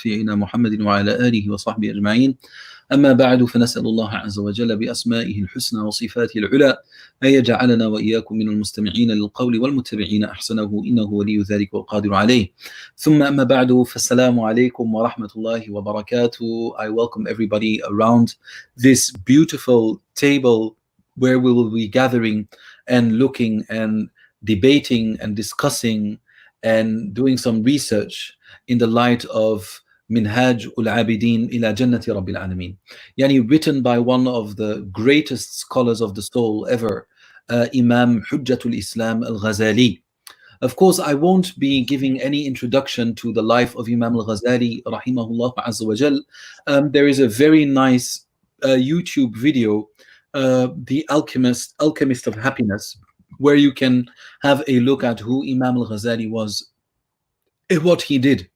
سيدنا محمد وعلى آله وصحبه أجمعين. أما بعد فنسأل الله عز وجل بأسمائه الحسنى وصفاته العلى أن يجعلنا وإياكم من المستمعين للقول والمتبعين أحسنه إنه ولي ذلك والقادر عليه. ثم أما بعد فالسلام عليكم ورحمة الله وبركاته. I welcome everybody around this beautiful table where we will be gathering and looking and debating and discussing and doing some research in the light of Minhaj Al Abidin ila Jannati Rabbi l-Alamin, written by one of the greatest scholars of the soul ever, Imam Hujjatul Islam Al Ghazali. Of course, I won't be giving any introduction to the life of Imam Al Ghazali, rahimahullah azza wa jal. There is a very nice YouTube video, The Alchemist of Happiness, where you can have a look at who Imam Al Ghazali was and what he did.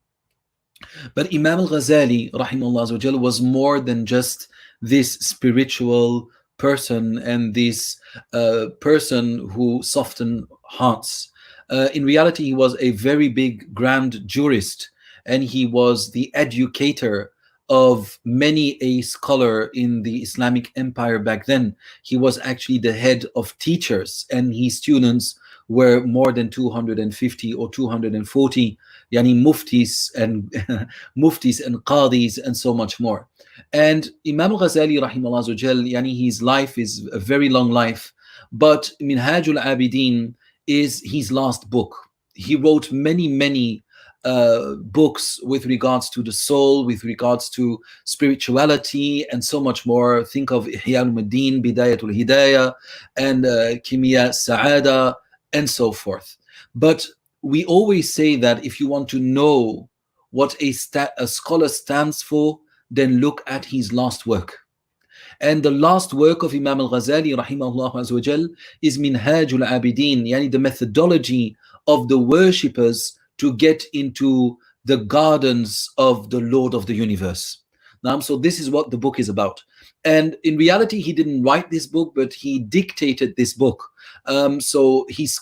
But Imam Al Ghazali, rahimahullah, was more than just this spiritual person and this person who softened hearts. In reality, he was a very big, grand jurist, and he was the educator of many a scholar in the Islamic Empire back then. He was actually the head of teachers, and his students were more than 250 or 240 muftis and muftis and qadis and so much more. And Imam Al Ghazali rahimahullah, his life is a very long life, but Minhaj Al Abidin is his last book. He wrote many books with regards to the soul, with regards to spirituality and so much more. Think of Ihya Deen, Bidayatul Hidayah, and Kimya Sa'ada, and so forth. But we always say that if you want to know what a scholar stands for, then look at his last work. And the last work of Imam Al Ghazali rahimahullah azza wa jal is Minhaj Al Abidin, the methodology of the worshippers to get into the gardens of the Lord of the universe. So this is what the book is about. And in reality, he didn't write this book, but he dictated this book. So his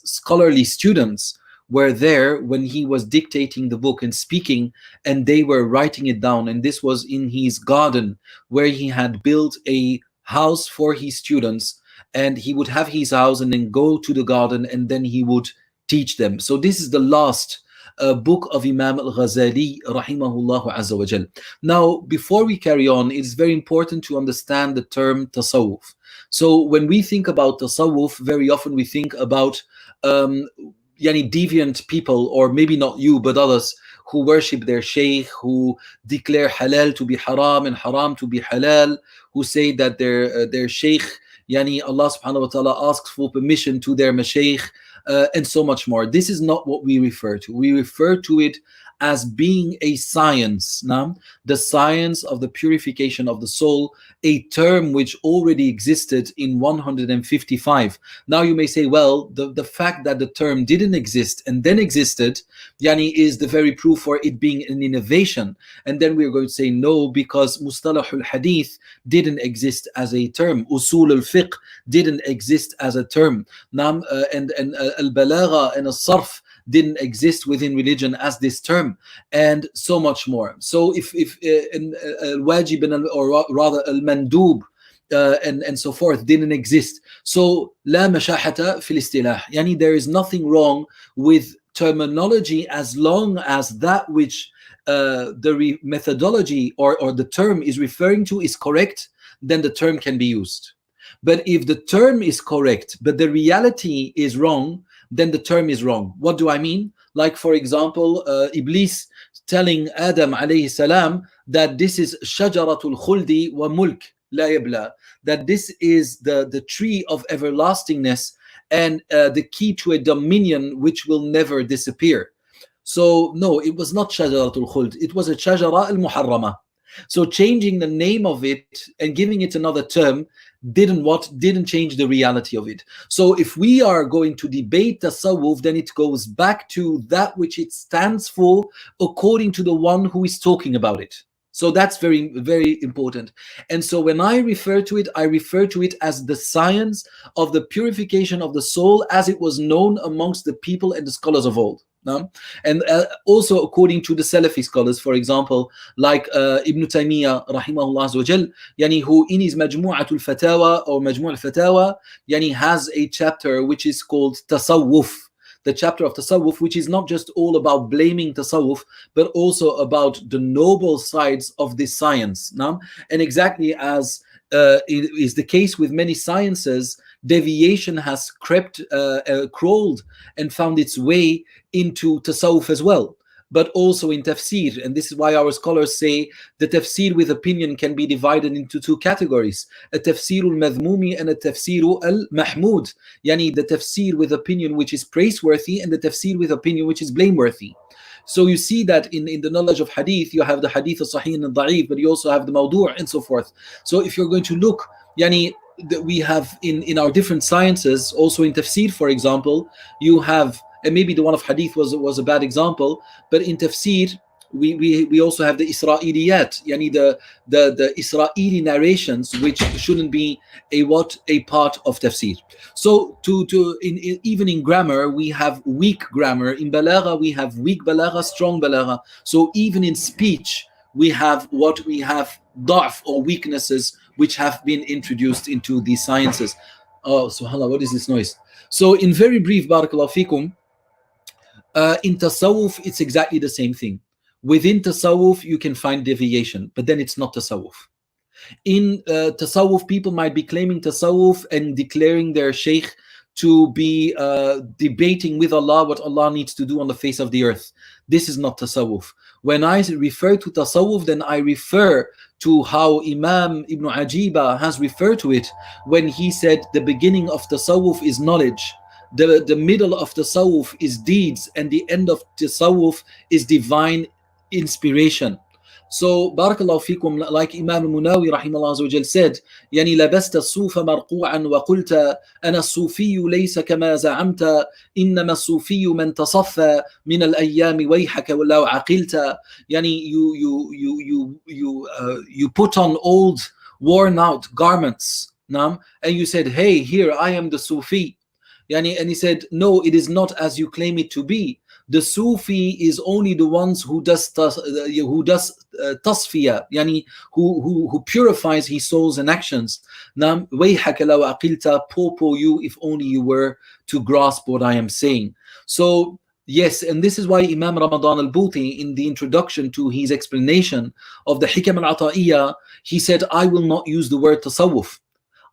scholarly students were there when he was dictating the book and speaking, and they were writing it down. And this was in his garden, where he had built a house for his students, and he would have his house and then go to the garden, and then he would teach them. So this is the last book of Imam Al Ghazali rahimahullah azza wa jal. Now, before we carry on, it's very important to understand the term tasawwuf. So when we think about tasawwuf, very often we think about deviant people, or maybe not you but others, who worship their Shaykh, who declare halal to be haram and haram to be halal, who say that their Shaykh, Allah subhanahu wa ta'ala asks for permission to their mashaykh, and so much more. This is not what we refer to. We refer to it as being a science, the science of the purification of the soul, a term which already existed in 155. Now you may say, well, the fact that the term didn't exist and then existed, is the very proof for it being an innovation. And then we're going to say no, because Mustalah al-Hadith didn't exist as a term. Usul al-Fiqh didn't exist as a term. And al-Balagha and al-Sarf didn't exist within religion as this term, and so much more. So if al-wajib or rather al-mandub and so forth didn't exist, so la mashahata fil istilah, there is nothing wrong with terminology as long as that which the methodology or the term is referring to is correct, then the term can be used. But if the term is correct but the reality is wrong, then the term is wrong. What do I mean? Like, for example, Iblis telling Adam alayhi salam that this is shajaratul khuldi wa mulk la yabla, that this is the tree of everlastingness and the key to a dominion which will never disappear. So no, it was not shajaratul khuld, it was a shajara al-muharrama. So changing the name of it and giving it another term didn't change the reality of it. So if we are going to debate tasawwuf, then it goes back to that which it stands for according to the one who is talking about it. So that's very, very important. And so when I refer to it as the science of the purification of the soul as it was known amongst the people and the scholars of old. And also according to the Salafi scholars, for example, like Ibn Taymiyyah rahimahullah azza wa jal, who in his Majmu'atul Fatawa or Majmu' al-Fatawa has a chapter which is called Tasawwuf, the chapter of Tasawwuf, which is not just all about blaming Tasawwuf, but also about the noble sides of this science. And exactly as it is the case with many sciences, deviation has crawled and found its way into Tasawwuf as well, but also in tafsir. And this is why our scholars say the tafsir with opinion can be divided into two categories: a tafsir al-madhmumi and a tafsir al-mahmud. The tafsir with opinion which is praiseworthy and the tafsir with opinion which is blameworthy. So you see that in the knowledge of hadith, you have the hadith al-sahih and al-da'if, but you also have the mawdu' and so forth. So if you're going to look, we have in our different sciences, also in tafsir, for example, you have, and maybe the one of hadith was a bad example, but in tafsir we also have the Israeliyat, the Israeli narrations, which shouldn't be a part of tafsir. So even in grammar we have weak grammar. In balagha we have weak balagha, strong balagha. So even in speech we have da'f or weaknesses which have been introduced into these sciences. Oh, subhanAllah, what is this noise? So in very brief, barakallahu fikum, in tasawwuf it's exactly the same thing. Within tasawwuf you can find deviation, but then it's not tasawwuf. In tasawwuf, people might be claiming tasawwuf and declaring their shaykh to be debating with Allah what Allah needs to do on the face of the earth. This is not tasawwuf. When I refer to tasawwuf, then I refer to how Imam Ibn Ajiba has referred to it when he said the beginning of tasawwuf is knowledge, the middle of tasawwuf is deeds, and the end of tasawwuf is divine inspiration. So barakallahu fikum, like Imam al-Munawi rahimahullah azza wa jal said, لبست الصوف مرقوعا وقلت أنا الصوفي ليس كما زعمت إنما الصوفي من تصفى من الأيام ويحك ولو عقلت. You put on old worn out garments, and you said, hey, here I am the Sufi. And he said, no, it is not as you claim it to be. The Sufi is only the ones who does tasfiyah, who purifies his souls and actions. وَيْحَكَ لَوْ أَقِلْتَ, poor you if only you were to grasp what I am saying. So yes, and this is why Imam Ramadan al-Bouti, in the introduction to his explanation of the Hikam al-Ata'iyya, he said, I will not use the word tasawwuf.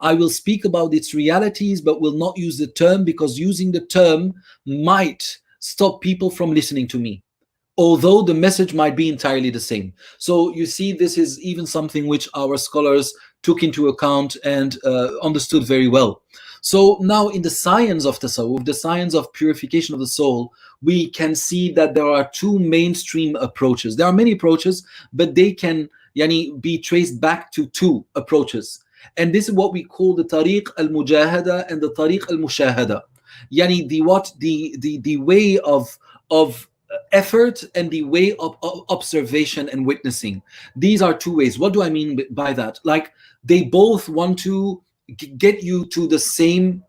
I will speak about its realities, but will not use the term, because using the term might stop people from listening to me, although the message might be entirely the same. So you see, this is even something which our scholars took into account and understood very well. So now in the science of tasawwuf, the science of purification of the soul, we can see that there are two mainstream approaches. There are many approaches, but they can be traced back to two approaches. And this is what we call the tariq al-mujahada and the tariq al-mushahada. The way of effort and the way of observation and witnessing. These are two ways. What do I mean by that? Like, they both want to get you to the same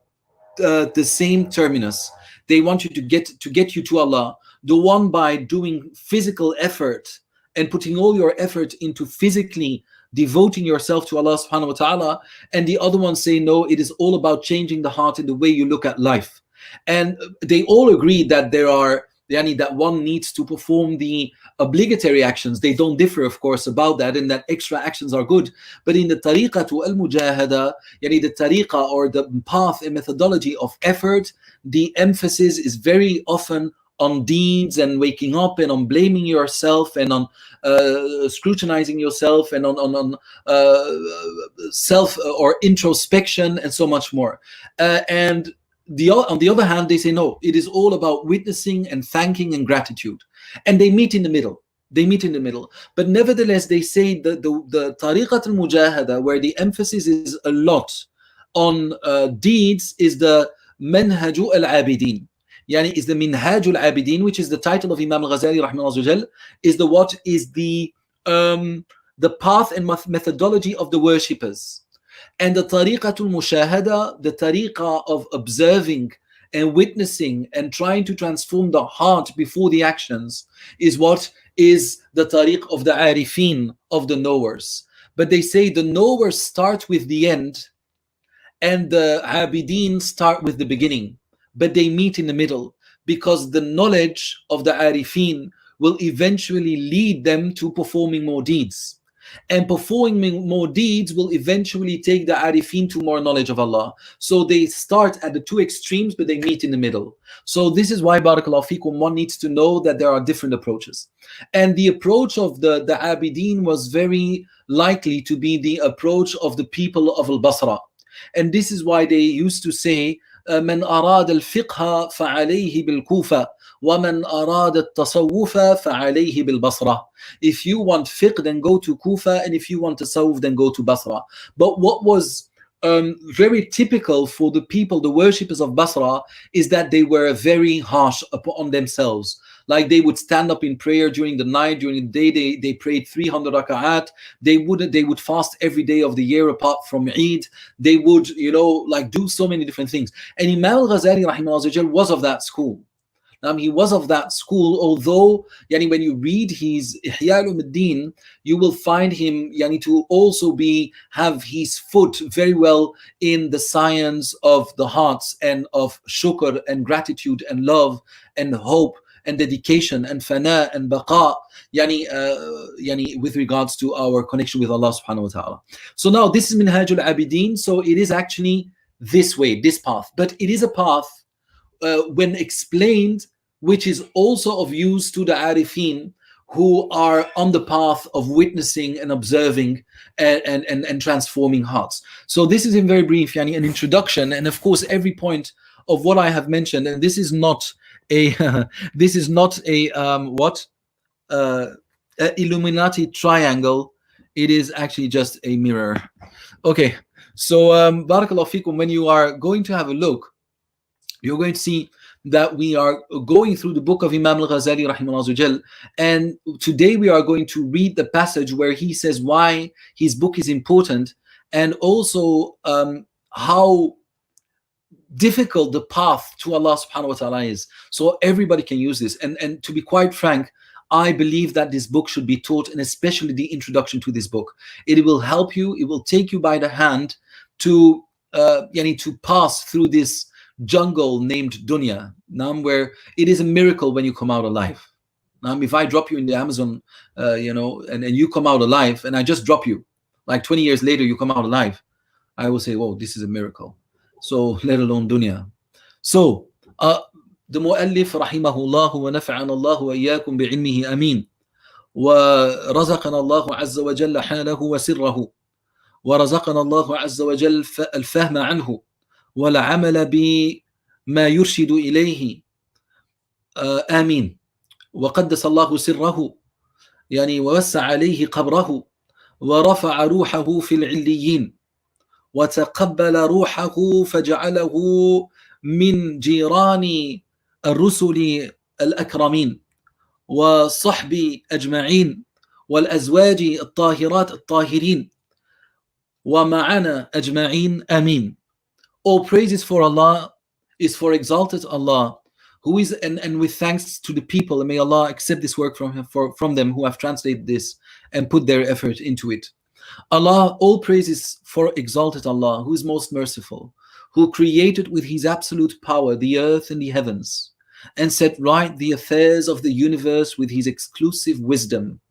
terminus. They want you to get you to Allah. The one by doing physical effort and putting all your effort into physically devoting yourself to Allah subhanahu wa ta'ala, and the other one say, no, it is all about changing the heart and the way you look at life. And they all agree that there are that one needs to perform the obligatory actions. They don't differ, of course, about that, and that extra actions are good. But in the tariqah al-mujahada, the tariqah or the path and methodology of effort, the emphasis is very often on deeds and waking up and on blaming yourself and on scrutinizing yourself and on self or introspection and so much more. And on the other hand, they say, no, it is all about witnessing and thanking and gratitude. And they meet in the middle. But nevertheless, they say that the tariqat al-mujahada, where the emphasis is a lot on deeds, is the Minhaj Al Abidin. Is the Minhaj Al Abidin, which is the title of Imam Al Ghazali rahimahullah, is the path and methodology of the worshippers. And the tariqatul mushahada, the tariqah of observing and witnessing and trying to transform the heart before the actions is what is the tariq of the arifin, of the knowers. But they say the knowers start with the end and the abidin start with the beginning, but they meet in the middle, because the knowledge of the arifin will eventually lead them to performing more deeds, and performing more deeds will eventually take the arifin to more knowledge of Allah. So they start at the two extremes, but they meet in the middle. So this is why, barakallahu fikum, one needs to know that there are different approaches, and the approach of the abidin was very likely to be the approach of the people of al-Basra. And this is why they used to say, من أراد الفقه فعليه بالكوفة ومن أراد التصوف فعليه بالبصرة. If you want fiqh, then go to Kufa, and if you want tasawwuf, then go to Basra. But what was very typical for the people, the worshippers of Basra, is that they were very harsh upon themselves. Like they would stand up in prayer during the night, during the day they prayed 300 raka'at. They would fast every day of the year apart from Eid. They would, like do so many different things. And Imam Al Ghazali rahimahullah was of that school. He was of that school, although when you read his Ihya Deen, you will find him to also have his foot very well in the science of the hearts and of shukr and gratitude and love and hope and dedication and fana and baqa, with regards to our connection with Allah subhanahu wa ta'ala. So now this is Minhaj Al Abidin. So it is actually this way, this path, but it is a path when explained, which is also of use to the arifin who are on the path of witnessing and observing and transforming hearts. So this is in very brief, an introduction, and of course every point of what I have mentioned, and this is not a Illuminati triangle. It is actually just a mirror. Okay, so barakallahu fikum, when you are going to have a look, you're going to see that we are going through the book of Imam Al Ghazali rahimahullah, and today we are going to read the passage where he says why his book is important, and also how difficult the path to Allah subhanahu wa ta'ala is. So everybody can use this, and to be quite frank, I believe that this book should be taught, and especially the introduction to this book. It will help you, it will take you by the hand to pass through this jungle named dunya, where it is a miracle when you come out alive. If I drop you in the Amazon, and you come out alive, and I just drop you, like 20 years later you come out alive, I will say, whoa, this is a miracle. So let alone dunya. So the muallif rahimahullah wa nafa'ana Allah wa iyyakum bi'ilmihi amin wa razaqana Allah azza wa jalla halahu wa sirrahu wa razaqana Allah azza wa jalla al-fahma anhu والعمل بما يرشد إليه آمين وقدس الله سره ووسع عليه قبره ورفع روحه في العليين وتقبل روحه فجعله من جيران الرسل الأكرمين وصحب أجمعين والأزواج الطاهرات الطاهرين ومعنا أجمعين آمين. All praises for Allah is for exalted Allah, who is, and with thanks to the people, and may Allah accept this work from them who have translated this and put their effort into it. Allah, all praises for exalted Allah, who is most merciful, who created with his absolute power the earth and the heavens, and set right the affairs of the universe with his exclusive wisdom.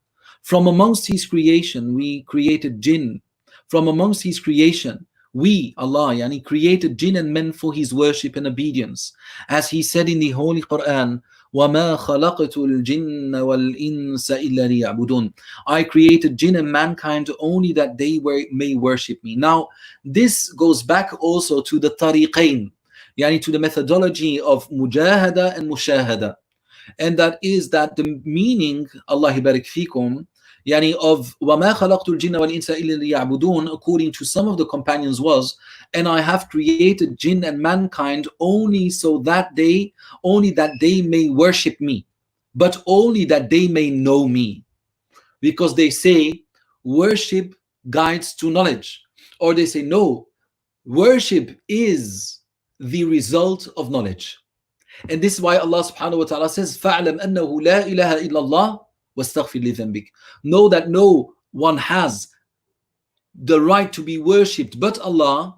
From amongst his creation, we created jinn. From amongst his creation, we, Allah, created jinn and men for his worship and obedience. As he said in the Holy Quran, وَمَا خَلَقْتُ الْجِنَّ وَالْإِنسَ إِلَّا لِيَعْبُدُونَ. I created jinn and mankind only that they may worship me. Now, this goes back also to the tariqain, to the methodology of mujahada and mushahada. And that is that the meaning, Allah barik fikum, of وَمَا خَلَقْتُ الْجِنَّ وَالْإِنسَ إِلَّا لِيَعْبُدُونَ, according to some of the companions, was, and I have created jinn and mankind only that they may worship me, but only that they may know me. Because they say worship guides to knowledge, or they say no, worship is the result of knowledge. And this is why Allah subhanahu wa ta'ala says, فَعْلَمْ أَنَّهُ لَا إِلَهَ إِلَّا اللَّهِ وَاسْتَغْفِرْ لِذَنْبِكَ. Know that no one has the right to be worshipped but Allah,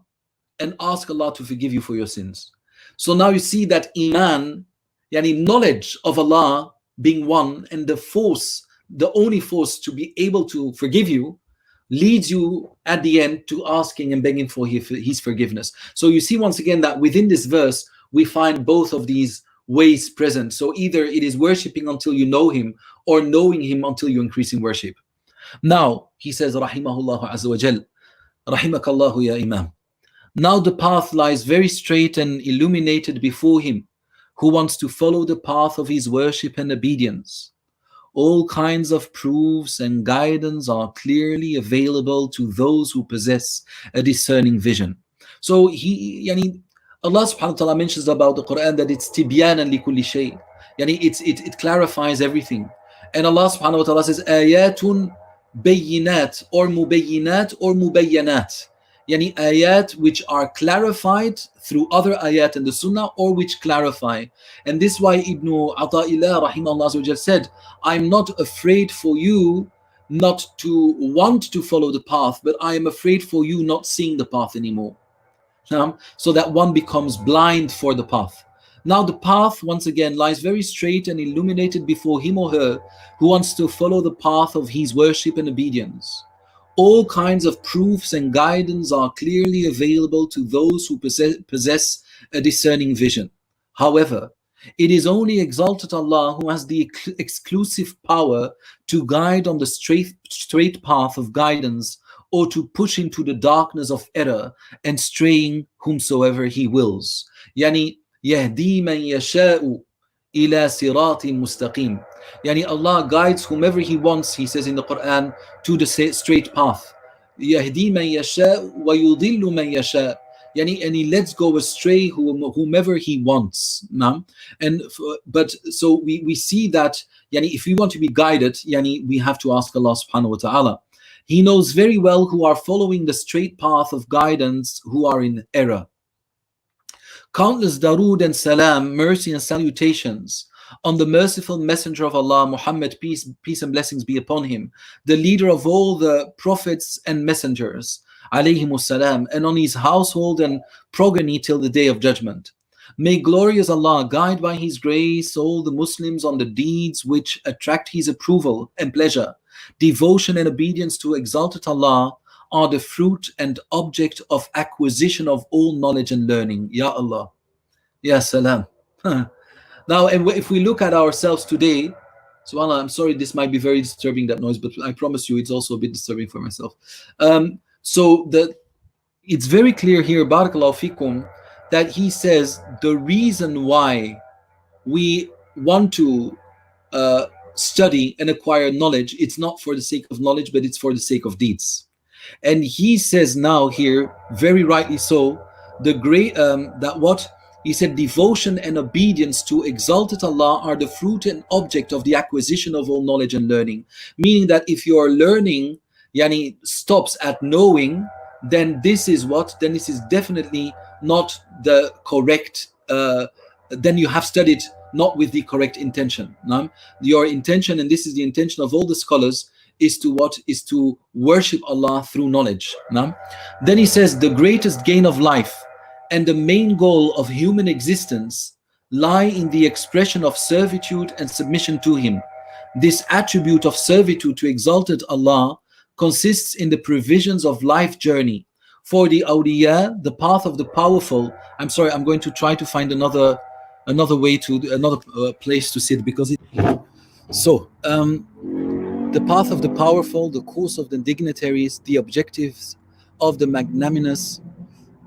and ask Allah to forgive you for your sins. So now you see that Iman, yani knowledge of Allah being one, and the force, the only force to be able to forgive you, leads you at the end to asking and begging for his forgiveness. So you see once again that within this verse we find both of these ways present. So either it is worshipping until you know him, or knowing him until you increase in worship. Now he says, Rahimahullah Azza wa Jal, Rahimakallahu ya Imam. Now the path lies very straight and illuminated before him who wants to follow the path of his worship and obedience. All kinds of proofs and guidance are clearly available to those who possess a discerning vision. So Allah subhanahu wa ta'ala mentions about the Quran that it's tibyanan li kulli shay. It clarifies everything. And Allah subhanahu wa ta'ala says ayatun bayyinat or mubayyinat or mubayyanat. Ayat which are clarified through other ayat in the Sunnah, or which clarify. And this is why Ibn Ata'illah rahimahullah said, I'm not afraid for you not to want to follow the path, but I am afraid for you not seeing the path anymore. So that one becomes blind for the path. Now the path once again lies very straight and illuminated before him or her who wants to follow the path of his worship and obedience. All kinds of proofs and guidance are clearly available to those who possess a discerning vision. However, it is only exalted Allah who has the exclusive power to guide on the straight path of guidance, or to push into the darkness of error and straying whomsoever he wills. يهدي من يشاء إلى صراط مستقيم. Allah guides whomever he wants, he says in the Quran, to the straight path. يهدي من يشاء ويضل من يشاء. And he lets go astray whomever he wants. But so we see that if we want to be guided, we have to ask Allah subhanahu wa ta'ala. He knows very well who are following the straight path of guidance, who are in error. Countless darood and salam, mercy and salutations on the merciful messenger of Allah, Muhammad, peace and blessings be upon him, the leader of all the prophets and messengers, alayhimus salam, and on his household and progeny till the day of judgment. May glorious Allah guide by his grace all the Muslims on the deeds which attract his approval and pleasure. Devotion and obedience to exalted Allah are the fruit and object of acquisition of all knowledge and learning. Ya Allah. Ya Salam. Now, if we look at ourselves today, subhanAllah, I'm sorry, this might be very disturbing, that noise, but I promise you it's also a bit disturbing for myself. It's very clear here, barakallahu fikum, that he says the reason why we want to study and acquire knowledge, it's not for the sake of knowledge, but it's for the sake of deeds. And he says now here, very rightly so, he said, devotion and obedience to exalted Allah are the fruit and object of the acquisition of all knowledge and learning. Meaning that if your learning stops at knowing, then this is definitely not the correct, then you have studied not with the correct intention. Your intention, and this is the intention of all the scholars, is to worship Allah through knowledge. Then he says, the greatest gain of life and the main goal of human existence lie in the expression of servitude and submission to him. This attribute of servitude to exalted Allah consists in the provisions of life journey. For the awliya, the path of the powerful, I'm sorry, I'm going to try to find another place to sit, because the path of the powerful, the course of the dignitaries, the objectives of the magnanimous,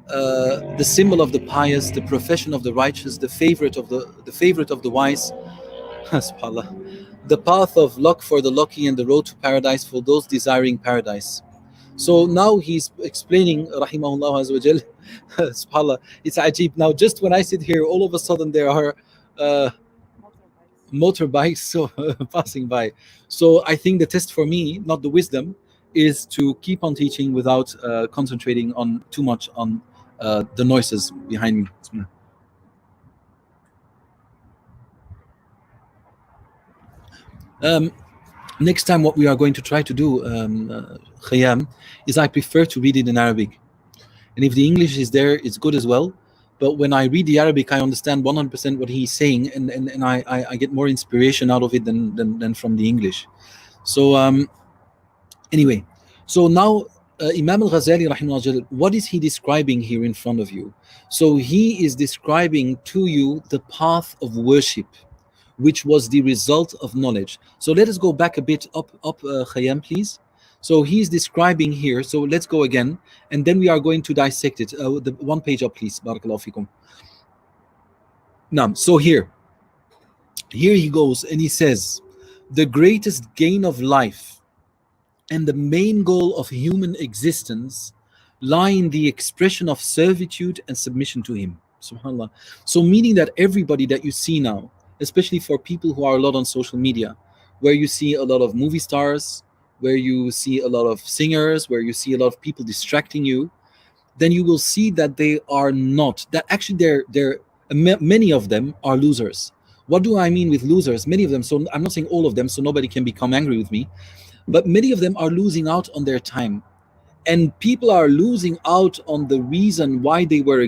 the symbol of the pious, the profession of the righteous, the favorite of the wise, subhanallah, the path of luck for the lucky, and the road to paradise for those desiring paradise. So now he's explaining, rahimahullah azza wa jal, subhanallah, it's ajib. Now just when I sit here, all of a sudden there are motorbikes passing by. So I think the test for me, not the wisdom, is to keep on teaching without concentrating on too much on the noises behind me. Next time what we are going to try to do, Khayyam, is I prefer to read it in Arabic. And if the English is there, it's good as well. But when I read the Arabic, I understand 100% what he's saying, and I get more inspiration out of it than from the English. So anyway, so now Imam Al Ghazali, rahimahullah, what is he describing here in front of you? So he is describing to you the path of worship, which was the result of knowledge. So let us go back a bit up, Khayyam, please. So he's describing here. So let's go again, and then we are going to dissect it. The one page up, please. Barakallahu fikum. Now, so here he goes, and he says, the greatest gain of life and the main goal of human existence lie in the expression of servitude and submission to him. Subhanallah. So meaning that everybody that you see now, especially for people who are a lot on social media, where you see a lot of movie stars, where you see a lot of singers, where you see a lot of people distracting you, then you will see that they are not, that actually many of them are losers. What do I mean with losers? Many of them, so I'm not saying all of them, so nobody can become angry with me, but many of them are losing out on their time. And people are losing out on the reason why they were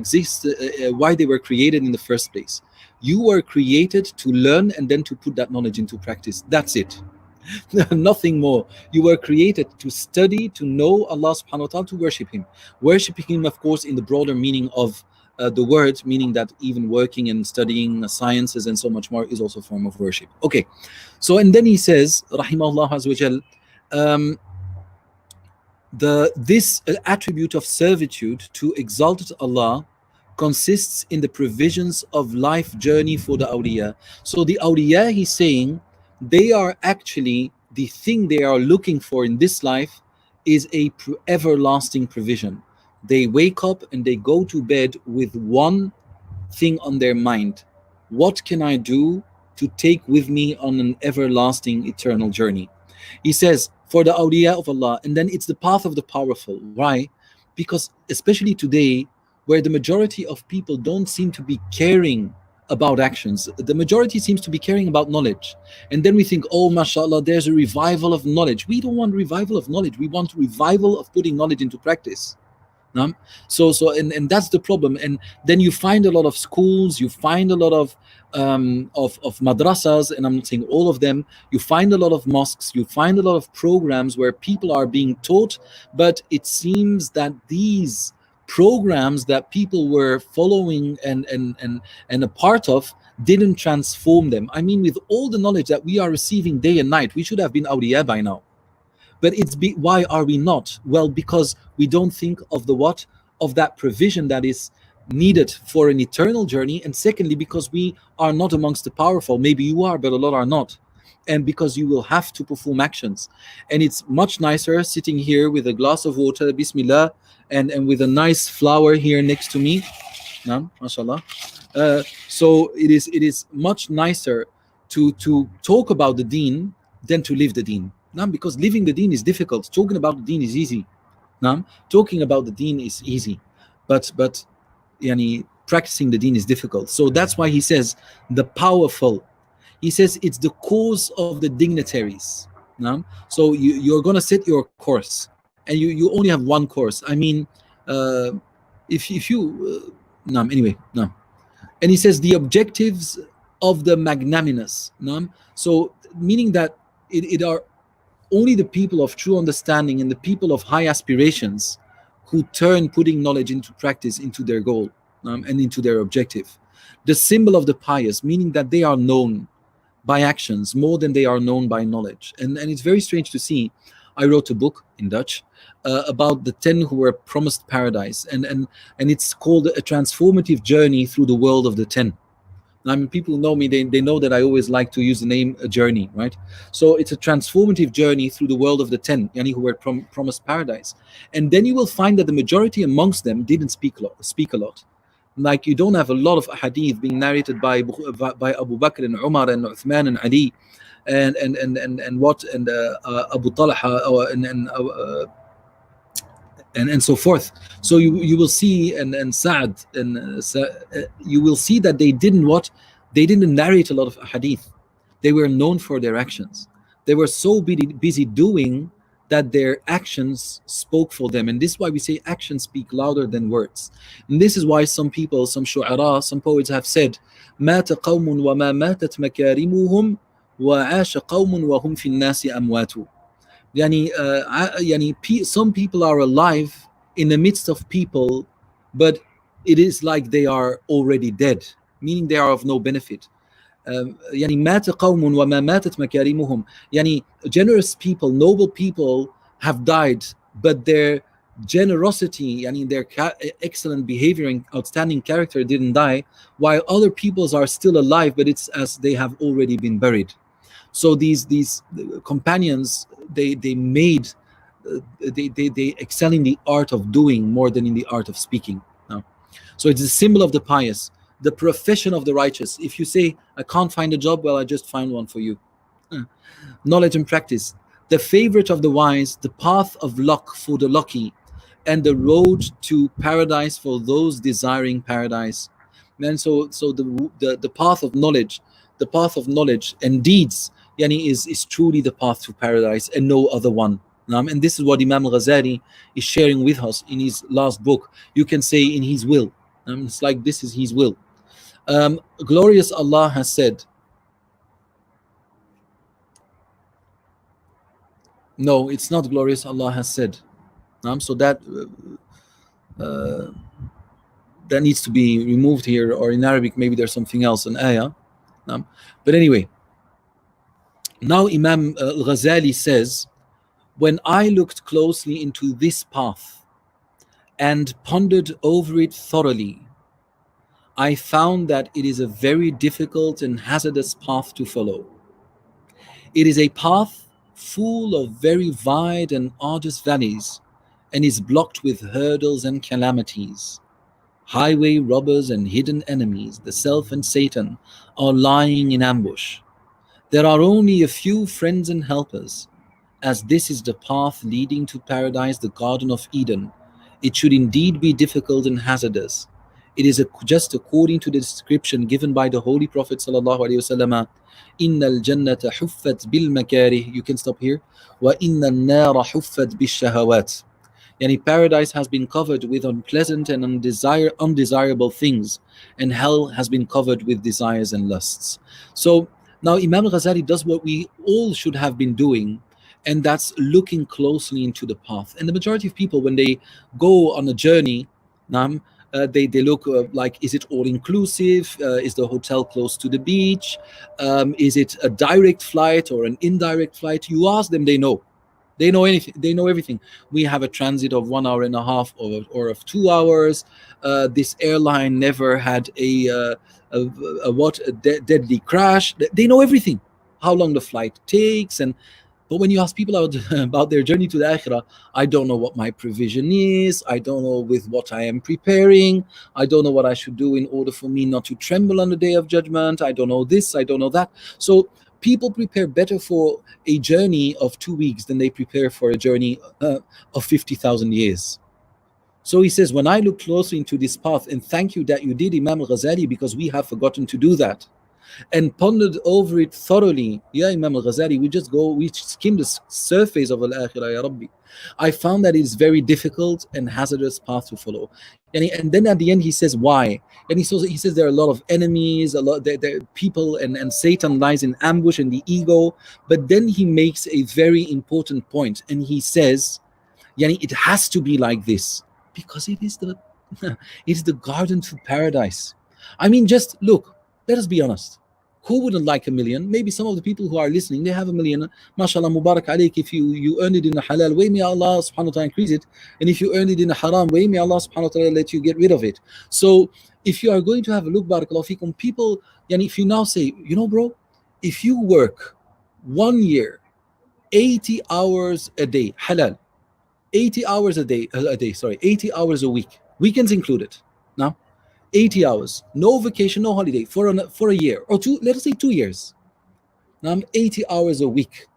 created in the first place. You were created to learn and then to put that knowledge into practice. That's it. Nothing more. You were created to study, to know Allah subhanahu wa ta'ala, to worship him. Worshipping him, of course, in the broader meaning of the word, meaning that even working and studying sciences and so much more is also a form of worship. Okay. So, and then he says, rahimahullah azza wa jal, this attribute of servitude to exalted Allah consists in the provisions of life journey for the awliya. So the awliya, he's saying, they are actually, the thing they are looking for in this life is a everlasting provision. They wake up and they go to bed with one thing on their mind. What can I do to take with me on an everlasting eternal journey? He says, for the awliya of Allah, and then it's the path of the powerful. Why? Because especially today, where the majority of people don't seem to be caring about actions, the majority seems to be caring about knowledge. And then we think, oh, mashallah, there's a revival of knowledge. We don't want revival of knowledge. We want revival of putting knowledge into practice. And that's the problem. And then you find a lot of schools, you find a lot of madrasas, and I'm not saying all of them. You find a lot of mosques, you find a lot of programs where people are being taught, but it seems that these programs that people were following and a part of didn't transform them. I mean, with all the knowledge that we are receiving day and night, we should have been awliya by now. But why are we not? Well, because we don't think of of that provision that is needed for an eternal journey. And secondly, because we are not amongst the powerful. Maybe you are, but a lot are not. And because you will have to perform actions. And it's much nicer sitting here with a glass of water, bismillah, and with a nice flower here next to me. Mashallah. So it is much nicer to talk about the Deen than to live the Deen. Because living the Deen is difficult. Talking about the Deen is easy. Talking about the Deen is easy, but practicing the Deen is difficult. So that's why he says the powerful. He says it's the cause of the dignitaries. So you're going to set your course, and you only have one course. I mean, if you anyway. And he says the objectives of the magnanimous. So meaning that it are only the people of true understanding and the people of high aspirations who turn putting knowledge into practice into their goal and into their objective. The symbol of the pious, meaning that they are known by actions more than they are known by knowledge. And it's very strange to see. I wrote a book in Dutch about the 10 who were promised paradise, and it's called A Transformative Journey Through the World of the 10. I mean, people know me, they know that I always like to use the name a journey, right? So it's a transformative journey through the world of the 10, who were promised paradise. And then you will find that the majority amongst them didn't speak a lot. Like, you don't have a lot of hadith being narrated by Abu Bakr and Umar and Uthman and Ali and Abu Talha and so forth. So you will see, and Sa'd, and you will see that they didn't what? They didn't narrate a lot of hadith. They were known for their actions. They were so busy doing that their actions spoke for them. And this is why we say actions speak louder than words. And this is why some people, some shu'ara, some poets have said, مات قوم وما ماتت مكارمهم وعاش قوم وهم في الناس أموات. Some people are alive in the midst of people, but it is like they are already dead, meaning they are of no benefit. مات قوم وما ماتت مكارمهم. Generous people, noble people have died, but their generosity, their excellent behavior and outstanding character didn't die, while other peoples are still alive, but it's as they have already been buried. So these companions, they made they excel in the art of doing more than in the art of speaking. So it's a symbol of the pious, the profession of the righteous. If you say, I can't find a job, well, I just find one for you. Knowledge and practice, the favorite of the wise, the path of luck for the lucky, and the road to paradise for those desiring paradise. And so the path of knowledge, and deeds, is truly the path to paradise and no other one. And this is what Imam Al Ghazali is sharing with us in his last book. You can say in his will. It's like this is his will. Glorious Allah has said, no, it's not glorious Allah has said. So that needs to be removed here, or in Arabic maybe there's something else, an ayah. But anyway, now Imam Al Ghazali says, when I looked closely into this path and pondered over it thoroughly, I found that it is a very difficult and hazardous path to follow. It is a path full of very wide and arduous valleys, and is blocked with hurdles and calamities. Highway robbers and hidden enemies, the self and Satan, are lying in ambush. There are only a few friends and helpers. As this is the path leading to paradise, the Garden of Eden, it should indeed be difficult and hazardous. It is just according to the description given by the Holy Prophet ﷺ, إِنَّ الْجَنَّةَ حُفَّتْ بِالْمَكَارِهِ. You can stop here. وَإِنَّ النَّارَ حُفَّتْ بِالشَّهَوَاتِ. Paradise has been covered with unpleasant and undesirable things, and hell has been covered with desires and lusts. So now Imam Ghazali does what we all should have been doing, and that's looking closely into the path. And the majority of people, when they go on a journey, they look like, is it all inclusive? Is the hotel close to the beach? Is it a direct flight or an indirect flight? You ask them, they know. They know anything. They know everything. We have a transit of 1 hour and a half or of 2 hours. This airline never had a deadly crash. They know everything. How long the flight takes, but when you ask people about their journey to the Akhirah, I don't know what my provision is. I don't know with what I am preparing. I don't know what I should do in order for me not to tremble on the Day of Judgment. I don't know this. I don't know that. So people prepare better for a journey of 2 weeks than they prepare for a journey of 50,000 years. So he says, when I look closely into this path, and thank you that you did, Imam Al Ghazali, because we have forgotten to do that, and pondered over it thoroughly. Imam Al Ghazali, we skim the surface of Al-Akhirah, Ya Rabbi. I found that it's very difficult and hazardous path to follow. And then at the end he says why. And he says there are a lot of enemies, there people, and Satan lies in ambush, and the ego. But then he makes a very important point, and he says, it has to be like this, because it is the garden to paradise. Just look, let us be honest. Who wouldn't like 1 million? Maybe some of the people who are listening, they have 1 million. MashaAllah, Mubarak alayk. If you earn it in a halal way, may Allah subhanahu wa ta'ala increase it. And if you earn it in a haram way, may Allah subhanahu wa ta'ala let you get rid of it. So if you are going to have a look, barakallahu fikum, people, if you now say, bro, if you work 1 year, 80 hours a day, halal, 80 hours a day, 80 hours a week, weekends included. Now, 80 hours, no vacation, no holiday, for a year or two, let us say 2 years. Now I'm 80 hours a week.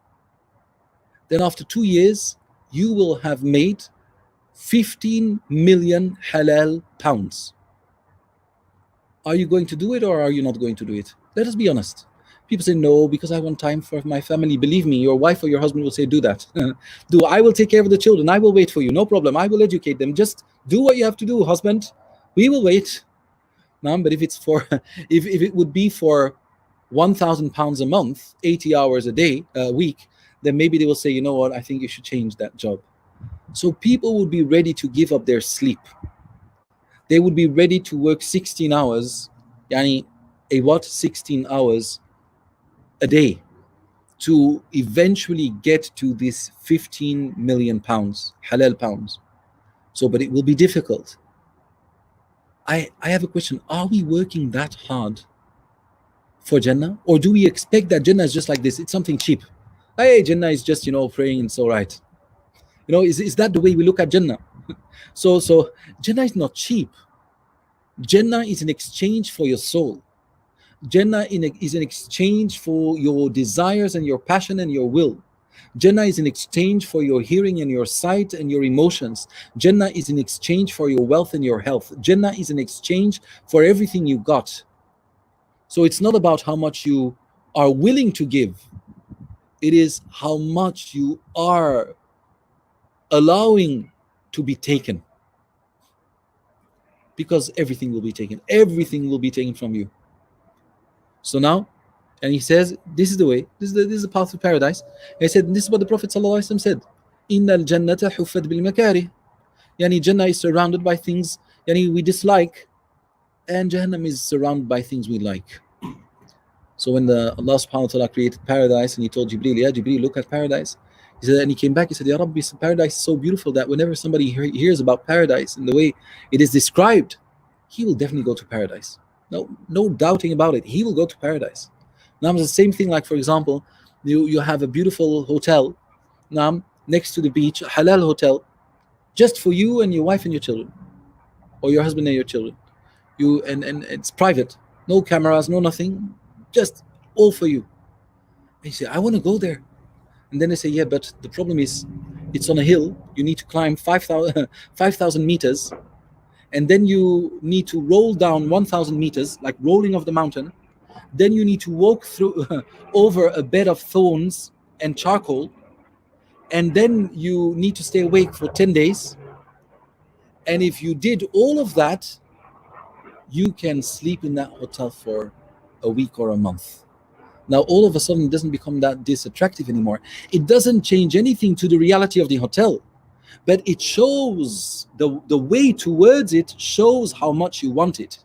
Then after 2 years, you will have made 15 million halal pounds. Are you going to do it or are you not going to do it? Let us be honest. People say, no, because I want time for my family. Believe me, your wife or your husband will say, do that. I will take care of the children. I will wait for you. No problem. I will educate them. Just do what you have to do, husband. We will wait. No, but if it's for, if it would be for 1,000 pounds a month, 80 hours a week, then maybe they will say, you know what, I think you should change that job. So people would be ready to give up their sleep. They would be ready to work 16 hours, yani 16 hours a day to eventually get to this 15 million pounds, halal pounds. So, but it will be difficult. I have a question. Are we working that hard for Jannah? Or do we expect that Jannah is just like this? It's something cheap. Hey, Jannah is just, praying and it's all right. Is that the way we look at Jannah? So Jannah is not cheap. Jannah is an exchange for your soul. Jannah is an exchange for your desires and your passion and your will. Jannah is an exchange for your hearing and your sight and your emotions. Jannah is an exchange for your wealth and your health. Jannah is an exchange for everything you got. So it's not about how much you are willing to give. It is how much you are allowing to be taken. Because everything will be taken. Everything will be taken from you. So now, and he says, this is the way, this is the path to paradise. He said, this is what the Prophet ﷺ said. Inna al-jannata huffat bil makari. Yani Jannah is surrounded by things we dislike, and Jahannam is surrounded by things we like. So when Allah subhanahu wa ta'ala created paradise and he told Jibreel, yeah, Jibreel, look at paradise. He said, and he came back, he said, Ya Rabbi, paradise is so beautiful that whenever somebody hears about paradise and the way it is described, he will definitely go to paradise. No doubting about it. He will go to paradise. Now it's the same thing, like for example, you have a beautiful hotel now next to the beach, a halal hotel, just for you and your wife and your children, or your husband and your children. And it's private, no cameras, no nothing, just all for you. And you say, I want to go there. And then they say, yeah, but the problem is it's on a hill. You need to climb 5,000 meters. And then you need to roll down 1,000 meters, like rolling off the mountain. Then you need to walk through over a bed of thorns and charcoal. And then you need to stay awake for 10 days. And if you did all of that, you can sleep in that hotel for a week or a month. Now, all of a sudden, it doesn't become that attractive anymore. It doesn't change anything to the reality of the hotel, but it shows the way towards it shows how much you want it.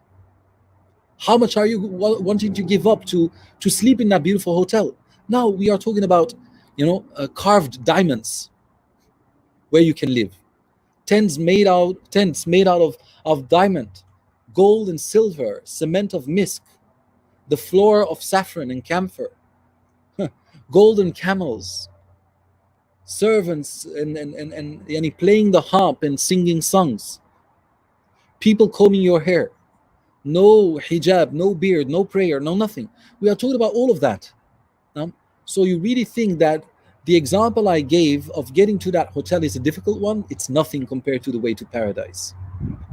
How much are you wanting to give up to sleep in that beautiful hotel? Now we are talking about, carved diamonds where you can live. Tents made out of diamond, gold and silver, cement of misk, the floor of saffron and camphor, golden camels, servants and playing the harp and singing songs, people combing your hair, no hijab, no beard, no prayer, no nothing. We are talking about all of that. So you really think that the example I gave of getting to that hotel is a difficult one? It's nothing compared to the way to paradise.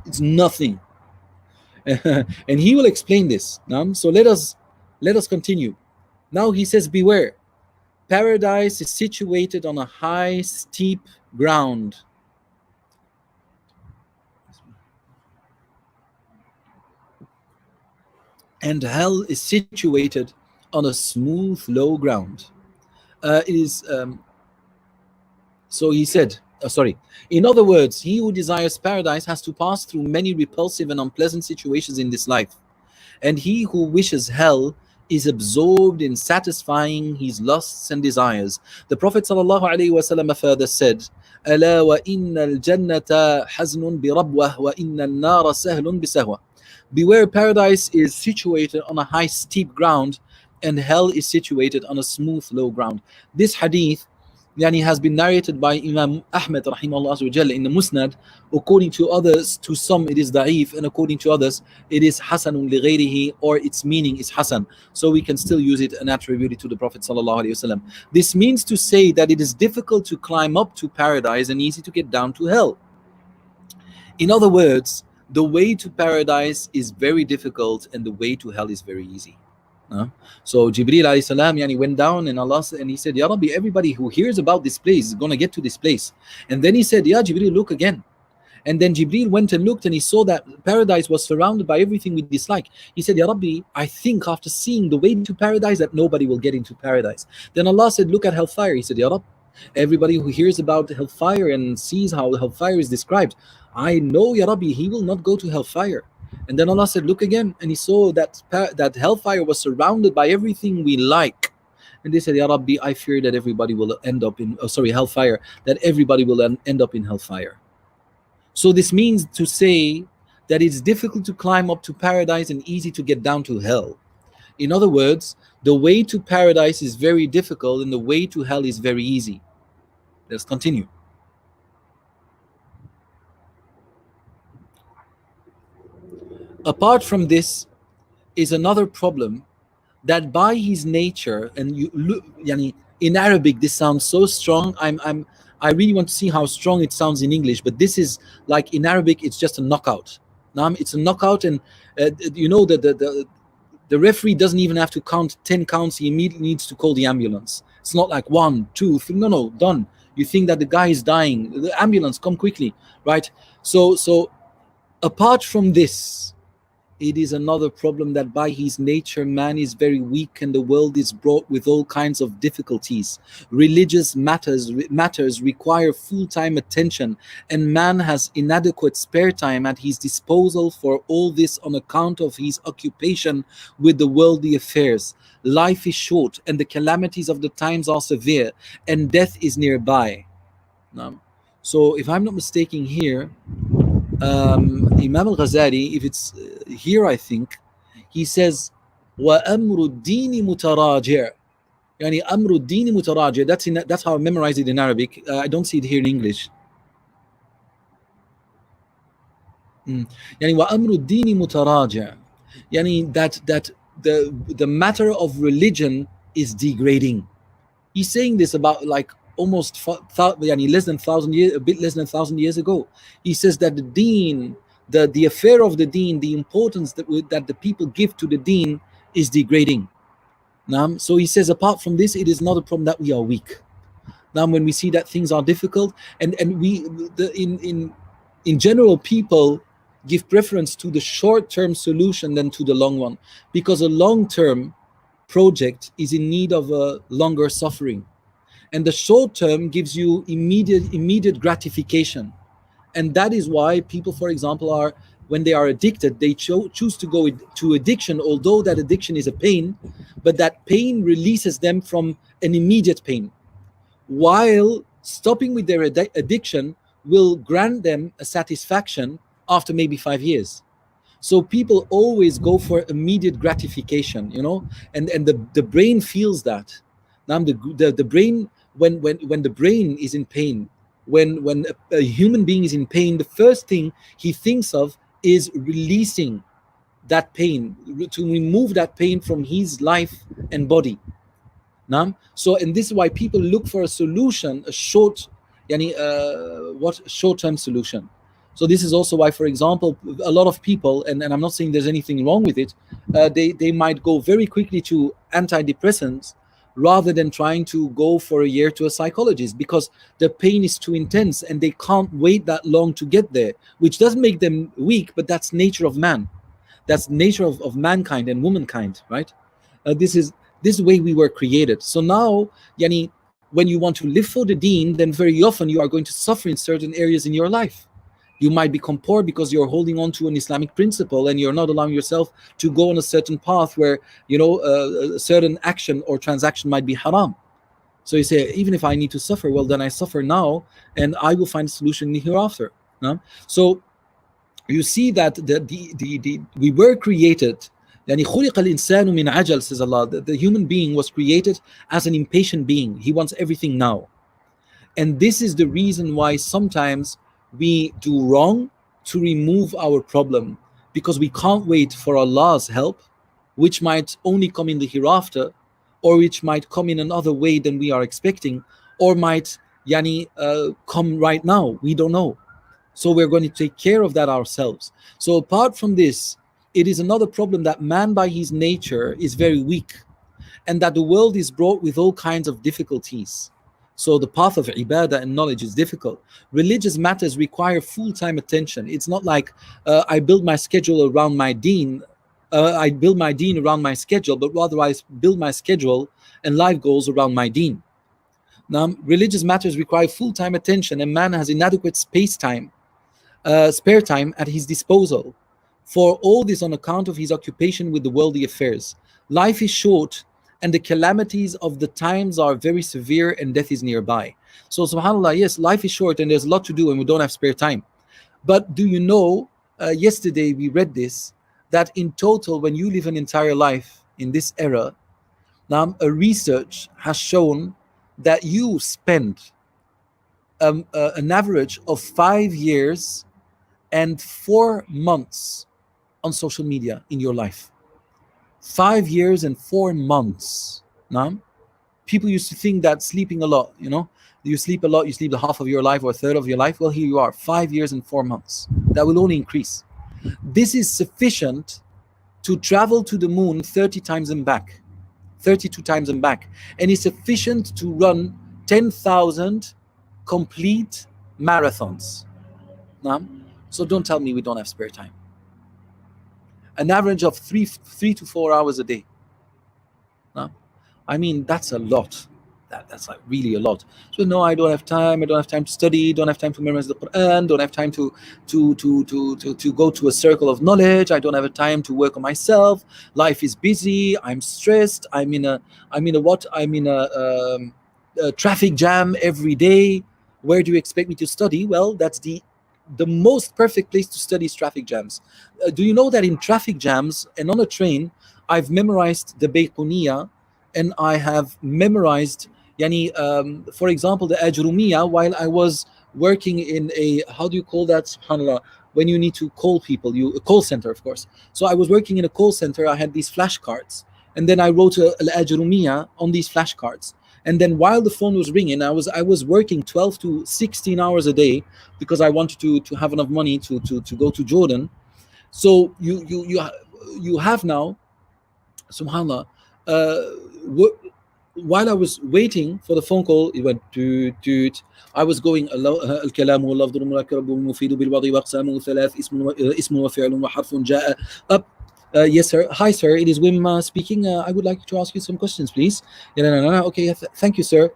It's nothing. And he will explain this. So let us continue. Now he says, beware. Paradise is situated on a high, steep ground. And hell is situated on a smooth, low ground. So he said, in other words, he who desires paradise has to pass through many repulsive and unpleasant situations in this life. And he who wishes hell is absorbed in satisfying his lusts and desires. The Prophet ﷺ further said, ألا وإن الجنة حزن بربوة وإن النار سهل بسهوة. Beware, paradise is situated on a high steep ground and hell is situated on a smooth low ground. This hadith has been narrated by Imam Ahmed rahimahullah in the Musnad. According to others, to some it is da'if, and according to others it is hasanun li ghayrihi, or its meaning is hasan. So we can still use it and attribute it to the Prophet sallallahu alaihi wasallam. This means to say that it is difficult to climb up to paradise and easy to get down to hell. In other words, the way to paradise is very difficult and the way to hell is very easy. So Jibreel alayhi salam went down and Allah and he said, Ya Rabbi, everybody who hears about this place is going to get to this place. And then he said, Ya Jibreel, look again. And then Jibreel went and looked and he saw that paradise was surrounded by everything we dislike. He said, Ya Rabbi, I think after seeing the way to paradise that nobody will get into paradise. Then Allah said, look at hellfire. He said, Ya Rabbi, everybody who hears about hellfire and sees how hellfire is described, I know, Ya Rabbi, he will not go to hellfire. And then Allah said, look again. And he saw that hellfire was surrounded by everything we like. And they said, Ya Rabbi, I fear that everybody will end up in, hellfire, that everybody will end up in hellfire. So this means to say that it's difficult to climb up to paradise and easy to get down to hell. In other words, the way to paradise is very difficult and the way to hell is very easy. Let's continue. Apart from this is another problem, that by his nature, and you look, in Arabic this sounds so strong. I really want to see how strong it sounds in English, but this is like in Arabic, it's just a knockout. It's a knockout, and the referee doesn't even have to count 10 counts. He immediately needs to call the ambulance. It's not like 1, 2, 3. No, done. You think that the guy is dying, the ambulance, come quickly, right? So apart from this, it is another problem that by his nature man is very weak and the world is brought with all kinds of difficulties. Religious matters require full-time attention, and man has inadequate spare time at his disposal for all this on account of his occupation with the worldly affairs. Life is short and the calamities of the times are severe, and death is nearby. So if I'm not mistaken here, Imam Al Ghazali, if it's here, I think he says, "Wa amru dini mutaraji'." Yani amru dini mutaraji'. That's how I memorize it in Arabic. I don't see it here in English. Yani wa amru dini mutaraji'. Yani that the matter of religion is degrading. He's saying this about like almost less than 1,000 years, a bit less than 1,000 years ago. He says that the Deen, the affair of the Deen, the importance that the people give to the Deen is degrading. So he says, apart from this, it is not a problem that we are weak. When we see that things are difficult, and we in general, people give preference to the short-term solution than to the long one, because a long-term project is in need of a longer suffering. And the short term gives you immediate gratification. And that is why people, for example, when they are addicted, they choose to go to addiction, although that addiction is a pain, but that pain releases them from an immediate pain. While stopping with their addiction will grant them a satisfaction after maybe 5 years. So people always go for immediate gratification, and the brain feels that. Now the brain, when the brain is in pain, when a human being is in pain, the first thing he thinks of is releasing that pain, to remove that pain from his life and body. So, and this is why people look for a solution, a short-term solution. So this is also why, for example, a lot of people, and I'm not saying there's anything wrong with it, they might go very quickly to antidepressants rather than trying to go for a year to a psychologist, because the pain is too intense and they can't wait that long to get there, which doesn't make them weak, but that's nature of man. That's nature of mankind and womankind, right? This way we were created. So now, when you want to live for the Deen, then very often you are going to suffer in certain areas in your life. You might become poor because you're holding on to an Islamic principle and you're not allowing yourself to go on a certain path where, a certain action or transaction might be haram. So you say, even if I need to suffer, well, then I suffer now and I will find a solution hereafter. So you see that we were created, خُلِقَ الْإِنسَانُ مِنْ عَجَلٍ, says Allah. The human being was created as an impatient being. He wants everything now. And this is the reason why sometimes we do wrong to remove our problem, because we can't wait for Allah's help, which might only come in the hereafter, or which might come in another way than we are expecting, or might come right now. We don't know. So we're going to take care of that ourselves. So apart from this, it is another problem that man by his nature is very weak, and that the world is brought with all kinds of difficulties. So the path of ibadah and knowledge is difficult. Religious matters require full-time attention. It's not like I build my schedule around my deen. I build my deen around my schedule, but rather I build my schedule and life goals around my deen. Now, religious matters require full-time attention, and man has inadequate spare time at his disposal. For all this on account of his occupation with the worldly affairs. Life is short, and the calamities of the times are very severe, and death is nearby. So subhanAllah, yes, life is short and there's a lot to do and we don't have spare time. But do you know, yesterday we read this, that in total, when you live an entire life in this era, now a research has shown that you spend an average of 5 years and 4 months on social media in your life. 5 years and 4 months. Now, people used to think that sleeping a lot, you sleep a lot, you sleep the half of your life or a third of your life. Well, here you are, 5 years and 4 months. That will only increase. This is sufficient to travel to the moon 30 times and back, 32 times and back, and is sufficient to run 10,000 complete marathons. Now, so don't tell me we don't have spare time. An average of 3 to 4 hours a day. No? I mean, that's a lot. That's like really a lot. So no, I don't have time. I don't have time to study. Don't have time to memorize the Quran. Don't have time to go to a circle of knowledge. I don't have time to work on myself. Life is busy. I'm stressed. I'm in a traffic jam every day. Where do you expect me to study? Well, that's the most perfect place to study is traffic jams. Do you know that in traffic jams and on a train, I've memorized the Bayquniya, and I have memorized, for example, the Ajrumiya while I was working in a, how do you call that, subhanAllah, when you need to call people, a call center, of course. So I was working in a call center, I had these flashcards, and then I wrote al-Ajrumiya on these flashcards. And then while the phone was ringing, I was working 12 to 16 hours a day because I wanted to have enough money to go to Jordan. So you have now, subhanAllah, while I was waiting for the phone call, it went toot. I was going الكلام واللفظ المركب والمفيد بالوضع وأقسامه ثلاث اسم وفعل وحرف جاء up. Yes, sir. Hi, sir. It is Wim speaking. I would like to ask you some questions, please. Okay, thank you, sir.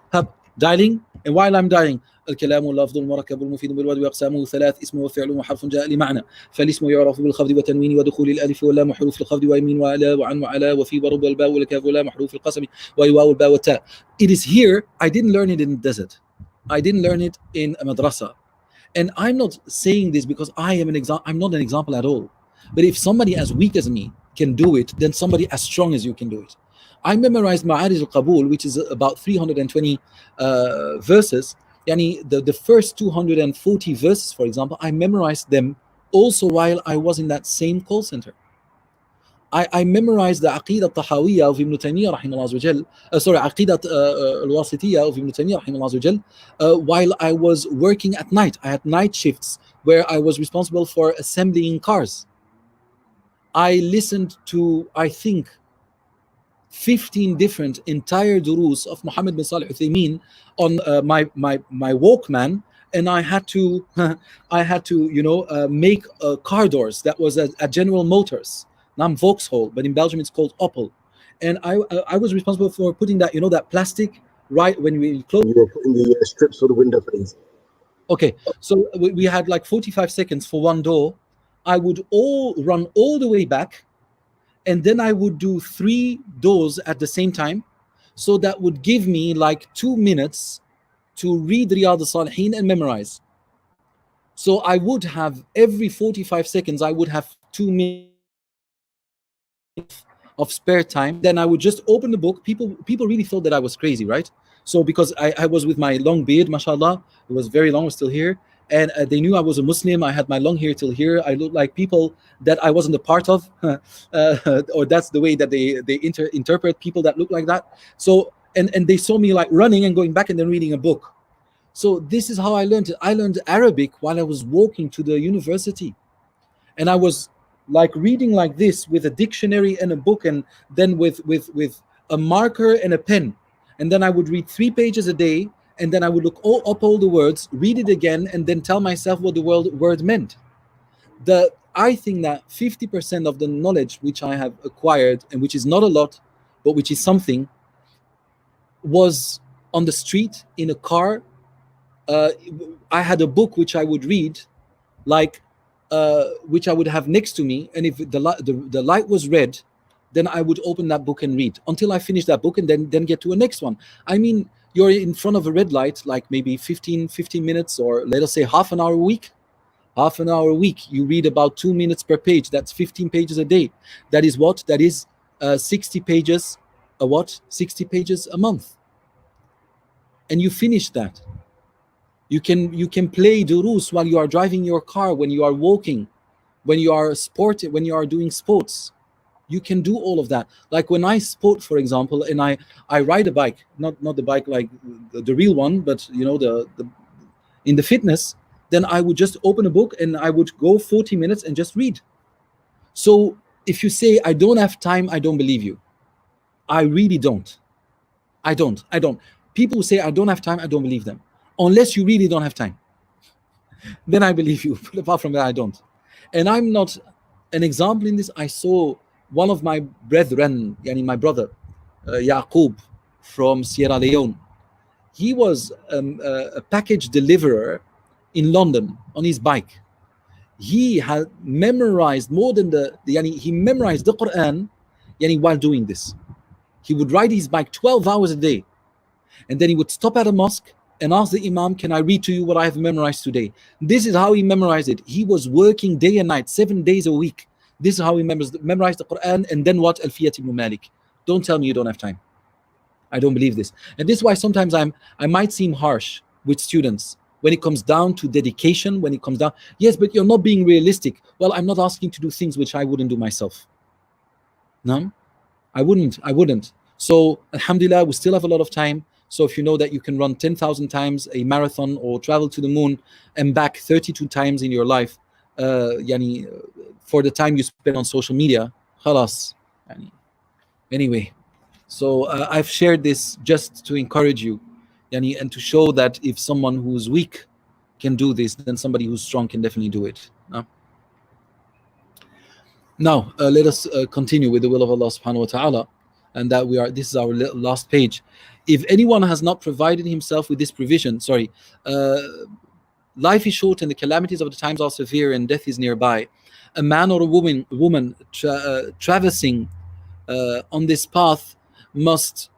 Dialing, and while I'm dialing, الكلام واللفظ المركب المفيد بالوضع وأقسامه ثلاث اسم وفعل وحرف جاء لمعنى فالاسم يعرف بالخفض والتنوين ودخول الألف واللام حروف الخفض ويمين وعلى وعن وعلى وفي ورب والباء والكاف واللام حروف القسم والواو والباء والتاء. It is here. I didn't learn it in the desert. I didn't learn it in a madrasa. And I'm not saying this because I'm not an example at all. But if somebody as weak as me can do it, then somebody as strong as you can do it. I memorized Ma'arij al-Qabul, which is about 320 verses. The first 240 verses, for example, I memorized them also while I was in that same call center. I memorized the Aqidah al-Tahawiyya of Ibn Taymiyyah rahimahullah Aqidah al-Wasitiyya of Ibn Taymiyyah rahimahullah while I was working at night. I had night shifts where I was responsible for assembling cars. I listened to, I think, 15 different entire durus of Muhammad bin Salih Uthaymeen on my Walkman, and I had to make car doors. That was at General Motors, not Vauxhall, but in Belgium it's called Opel, and I was responsible for putting that that plastic right when we close. You were putting the strips for the window frames. Okay, so we had like 45 seconds for one door. I would run all the way back, and then I would do 3 doors at the same time. So that would give me like 2 minutes to read Riyadh al-Salihin and memorize. So I would have every 45 seconds, I would have 2 minutes of spare time. Then I would just open the book. People really thought that I was crazy, right? So because I was with my long beard, mashallah, it was very long, it was still here. And they knew I was a Muslim. I had my long hair till here. I looked like people that I wasn't a part of, or that's the way that they interpret people that look like that. So and they saw me like running and going back and then reading a book. So this is how I learned it. I learned Arabic while I was walking to the university, and I was like reading like this with a dictionary and a book, and then with a marker and a pen, and then I would read 3 pages a day, and then I would look up all the words, read it again, and then tell myself what the word meant. I think that 50% of the knowledge which I have acquired, and which is not a lot, but which is something, was on the street, in a car. I had a book which I would read, like which I would have next to me, and if the light was red, then I would open that book and read until I finish that book, and then get to a next one. I mean, you're in front of a red light, like maybe 15 minutes, or let us say half an hour a week. Half an hour a week, you read about 2 minutes per page. That's 15 pages a day. That is what? That is 60 pages a what? 60 pages a month. And you finish that. You can play durus while you are driving your car, when you are walking, when you are when you are doing sports. You can do all of that. Like when I sport, for example, and I ride a bike, not the bike like the real one, but you know, the in the fitness, then I would just open a book and I would go 40 minutes and just read. So if you say I don't have time, I don't believe you. I really don't. I don't. People who say I don't have time, I don't believe them. Unless you really don't have time, then I believe you. But apart from that, I don't. And I'm not an example in this. I saw one of my brethren, my brother, Yaqub, from Sierra Leone. He was a package deliverer in London on his bike. He had memorized more than he memorized the Quran while doing this. He would ride his bike 12 hours a day, and then he would stop at a mosque and ask the Imam, can I read to you what I have memorized today? This is how he memorized it. He was working day and night, 7 days a week. This is how he memorized the Quran. And then what? Alfiyat ibn Malik. Don't tell me you don't have time. I don't believe this. And this is why sometimes I might seem harsh with students when it comes down to dedication, when it comes down, yes, but you're not being realistic. Well, I'm not asking to do things which I wouldn't do myself. No, I wouldn't. So alhamdulillah, we still have a lot of time. So if you know that you can run 10,000 times a marathon or travel to the moon and back 32 times in your life, for the time you spend on social media, khalas. Anyway, so I've shared this just to encourage you, and to show that if someone who's weak can do this, then somebody who's strong can definitely do it. Now let us continue with the will of Allah subhanahu wa ta'ala, and that this is our last page. If anyone has not provided himself with this provision, life is short and the calamities of the times are severe and death is nearby. A man or a woman traversing on this path must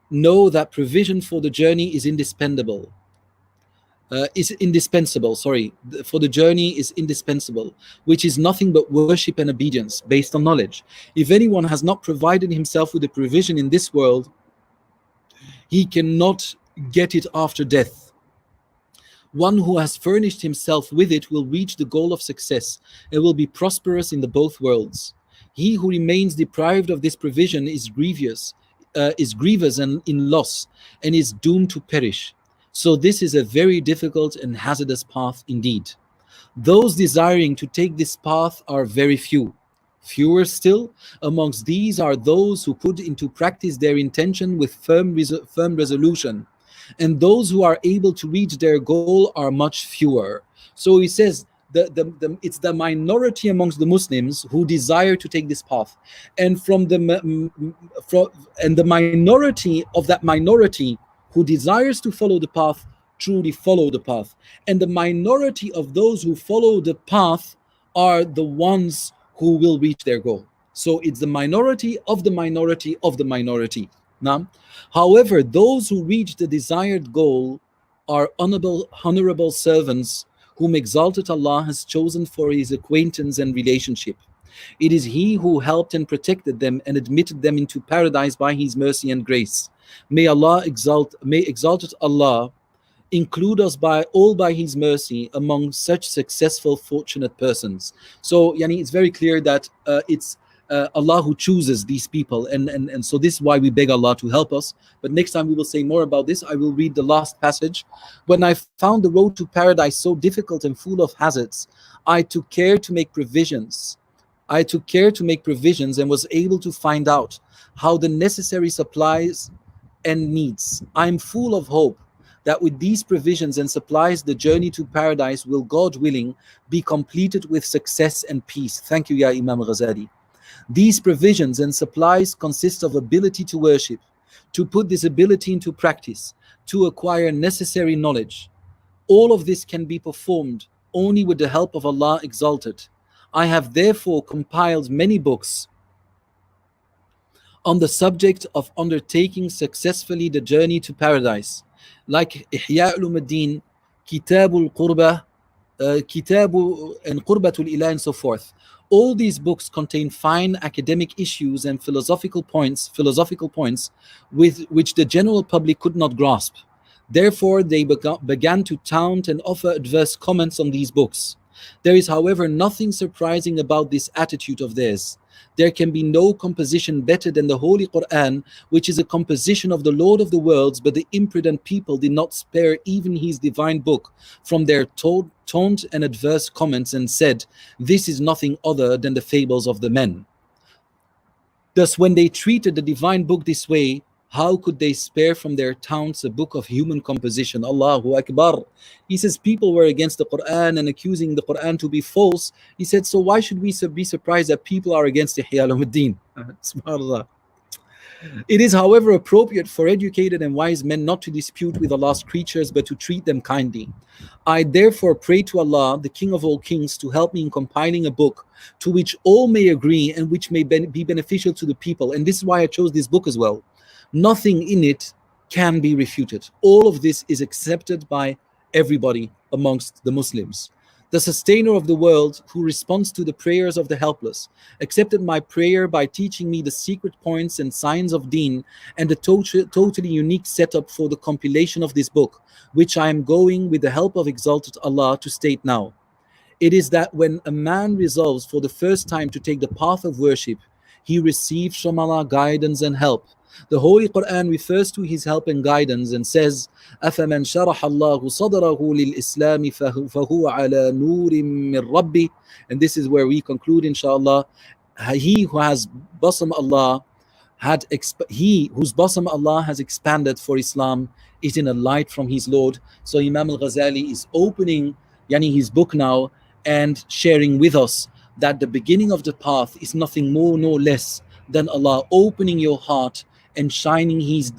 know that provision for the journey is indispensable. For the journey is indispensable, which is nothing but worship and obedience based on knowledge. If anyone has not provided himself with a provision in this world, he cannot get it after death. One who has furnished himself with it will reach the goal of success and will be prosperous in the both worlds. He who remains deprived of this provision is grievous and in loss, and is doomed to perish. So this is a very difficult and hazardous path indeed. Those desiring to take this path are very few. Fewer still amongst these are those who put into practice their intention with firm resolution, and those who are able to reach their goal are much fewer. So he says it's the minority amongst the Muslims who desire to take this path, and the minority of that minority who desires to follow the path truly follow the path, and the minority of those who follow the path are the ones who will reach their goal. So it's the minority of the minority of the minority. Now, however, those who reach the desired goal are honorable servants whom exalted Allah has chosen for his acquaintance and relationship. It is he who helped and protected them and admitted them into paradise by his mercy and grace. May exalted Allah include us by his mercy among such successful, fortunate persons. So it's very clear that it's Allah who chooses these people, and so this is why we beg Allah to help us. But next time we will say more about this. I will read the last passage. When I found the road to paradise so difficult and full of hazards, I took care to make provisions. I took care to make provisions and was able to find out how the necessary supplies and needs. I am full of hope that with these provisions and supplies, the journey to paradise will, God willing, be completed with success and peace. Thank you, Ya Imam Ghazali. These provisions and supplies consist of ability to worship, to put this ability into practice, to acquire necessary knowledge. All of this can be performed only with the help of Allah Exalted. I have therefore compiled many books on the subject of undertaking successfully the journey to paradise, like Ihya Ulum, Kitab al-Qurba, Kitabu and Qurbatul Ilah, and so forth. All these books contain fine academic issues and philosophical points with which the general public could not grasp. Therefore, they began to taunt and offer adverse comments on these books. There is, however, nothing surprising about this attitude of theirs. There can be no composition better than the Holy Quran, which is a composition of the Lord of the worlds, but the imprudent people did not spare even his divine book from their taunt and adverse comments, and said, "This is nothing other than the fables of the men." Thus, when they treated the divine book this way, how could they spare from their taunts a book of human composition? Allahu Akbar. He says people were against the Quran and accusing the Quran to be false. He said, so why should we be surprised that people are against Ihya Ulumuddin? Subhanallah. It is, however, appropriate for educated and wise men not to dispute with Allah's creatures, but to treat them kindly. I therefore pray to Allah, the King of all kings, to help me in compiling a book to which all may agree and which may be beneficial to the people. And this is why I chose this book as well. Nothing in it can be refuted. All of this is accepted by everybody amongst the Muslims. The sustainer of the world, who responds to the prayers of the helpless, accepted my prayer by teaching me the secret points and signs of Deen and the totally unique setup for the compilation of this book, which I am going, with the help of Exalted Allah, to state now. It is that when a man resolves for the first time to take the path of worship, he receives from Allah guidance and help. The Holy Quran refers to his help and guidance and says, أَفَمَنْ شَرَحَ اللَّهُ صَدْرَهُ لِلْإِسْلَامِ فَهُوَ عَلَى نُورٍ مِّن رَبِّهِ. And this is where we conclude, inshallah. He who has bosom Allah whose bosom Allah has expanded for Islam is in a light from his Lord. So Imam Al Ghazali is opening his book now and sharing with us that the beginning of the path is nothing more nor less than Allah opening your heart and shining his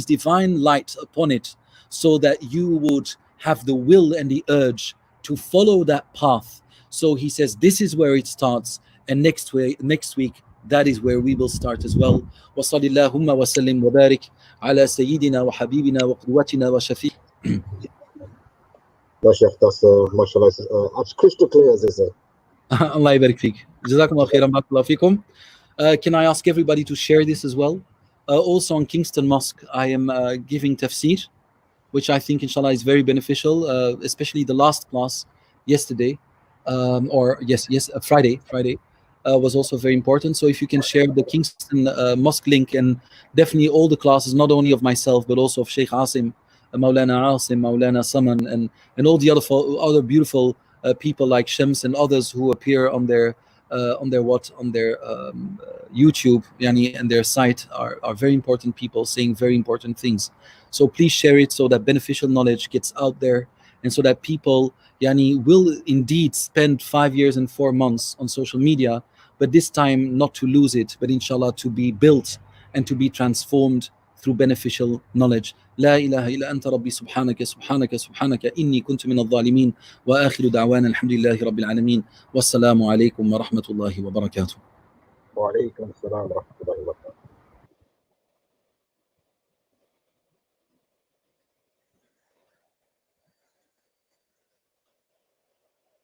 divine light upon it, so that you would have the will and the urge to follow that path. So he says this is where it starts, and next week that is where we will start as well. وصلى اللهم وسلم وبارك على سيدنا وحبيبنا وقدوتنا وشفيع. Sheikh, that's mashallah, it's crystal clear, as they say. Allah yabarik feek. Jazakumullah khairan, barakallahu feekum. Can I ask everybody to share this as well? Also on Kingston Mosque, I am giving tafsir, which I think inshallah is very beneficial, especially the last class yesterday, Friday was also very important. So if you can share the Kingston Mosque link, and definitely all the classes, not only of myself, but also of Shaykh Asim, Maulana Asim, Maulana Saman, and all the other beautiful people like Shams and others who appear on their YouTube and their site are very important people saying very important things. So please share it so that beneficial knowledge gets out there, and so that people will indeed spend 5 years and 4 months on social media, but this time not to lose it, but inshallah to be built and to be transformed through beneficial knowledge. لا إله إلا أنت ربي سبحانك سبحانك سبحانك إني كنت من الظالمين وآخر دعوانا الحمد لله رب العالمين والسلام عليكم ورحمة الله وبركاته. وعليكم السلام ورحمة الله وبركاته.